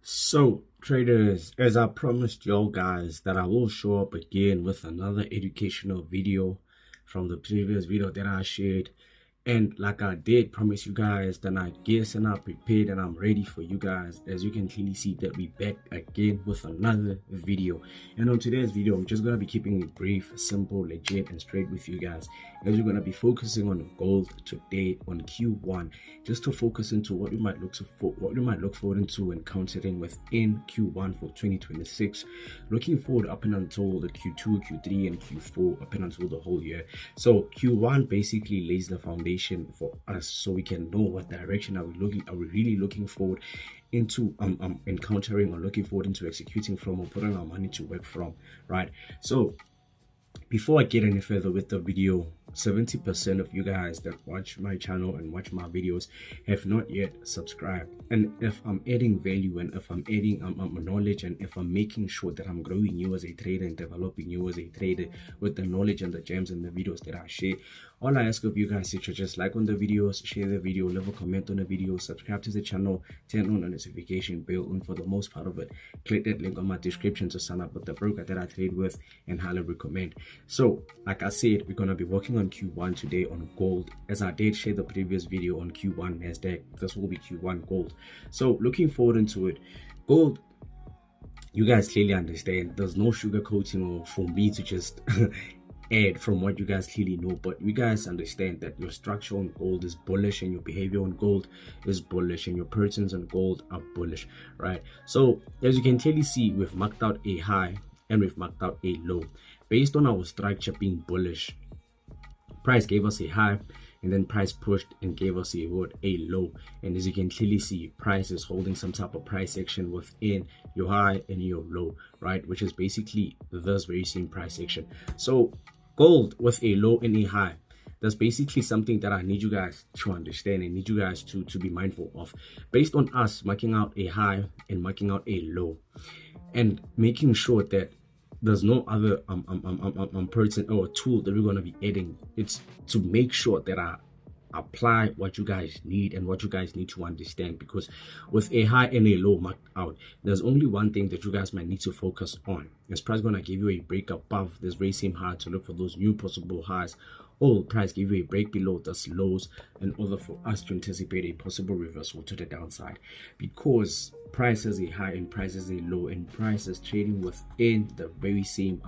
So traders, as I promised y'all guys that I will show up again with another educational video from the previous video that I shared. And like I did promise you guys, then I guess and I prepared and I'm ready for you guys. As you can clearly see that we back again with another video. And on today's video, I'm just gonna be keeping it brief, simple, legit, and straight with you guys. As we're gonna be focusing on gold today on Q1, just to focus into what we might look forward into encountering within Q1 for 2026. Looking forward up and until the Q2, Q3, and Q4, up and until the whole year. So Q1 basically lays the foundation for us so we can know what direction are we really looking forward into encountering or looking forward into executing from or putting our money to work from, right? So before I get any further with the video, 70% of you guys that watch my channel and watch my videos have not yet subscribed. And if I'm adding value and if I'm adding knowledge and if I'm making sure that I'm growing you as a trader and developing you as a trader with the knowledge and the gems and the videos that I share, all I ask of you guys is to just like on the videos, share the video, leave a comment on the video, subscribe to the channel, turn on the notification bell, and for the most part of it, click that link on my description to sign up with the broker that I trade with and highly recommend. So like I said, we're gonna be working on Q1 today on gold. As I did share the previous video on Q1 Nasdaq, this will be Q1 gold. So looking forward into it. Gold, you guys clearly understand there's no sugarcoating or for me to just add from what you guys clearly know, but you guys understand that your structure on gold is bullish and your behavior on gold is bullish and your patterns on gold are bullish, right? So as you can clearly see, we've marked out a high and we've marked out a low. Based on our structure being bullish, price gave us a high and then price pushed and gave us a low. And as you can clearly see, price is holding some type of price action within your high and your low, right? Which is basically this very same price action. So gold with a low and a high, that's basically something that I need you guys to understand and need you guys to be mindful of. Based on us marking out a high and marking out a low and making sure that there's no other person or tool that we're going to be adding. It's to make sure that I apply what you guys need and what you guys need to understand, because with a high and a low marked out, there's only one thing that you guys might need to focus on. Is price going to give you a break above this very same high to look for those new possible highs, or price give you a break below this lows in order for us to anticipate a possible reversal to the downside? Because price is a high and price is a low, and price is trading within the very same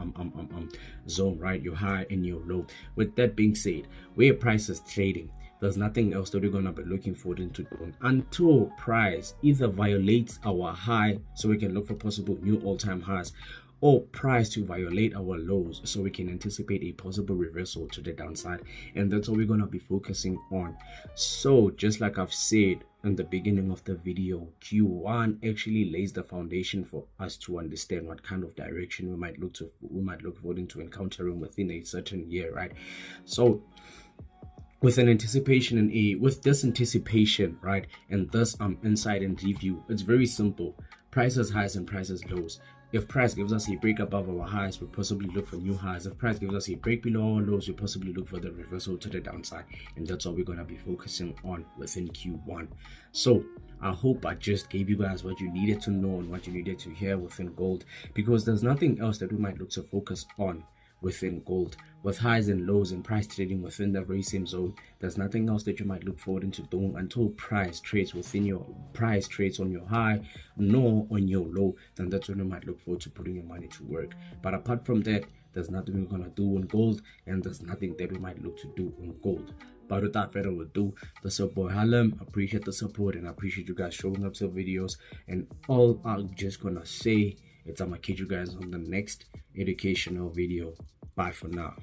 zone, right? Your high and your low. With that being said, where price is trading, there's nothing else that we're going to be looking forward into doing until price either violates our high so we can look for possible new all-time highs, or price to violate our lows so we can anticipate a possible reversal to the downside. And that's what we're going to be focusing on. So just like I've said in the beginning of the video, Q1 actually lays the foundation for us to understand what kind of direction we might look forward into encountering within a certain year, right? So with an anticipation and with this anticipation, right, and thus insight and review, it's very simple. Prices highs and prices lows. If price gives us a break above our highs, we possibly look for new highs. If price gives us a break below our lows, we possibly look for the reversal to the downside. And that's what we're going to be focusing on within Q1. So I hope I just gave you guys what you needed to know and what you needed to hear within gold, because there's nothing else that we might look to focus on within gold. With highs and lows and price trading within the very same zone, there's nothing else that you might look forward into doing until price trades on your high nor on your low. Then that's when you might look forward to putting your money to work. But apart from that, there's nothing we're gonna do on gold, and there's nothing that we might look to do on gold. But without further ado, this is your boy Harlem. Appreciate the support and I appreciate you guys showing up to videos. And all I'm just gonna say is I'm gonna catch you guys on the next educational video. Bye for now.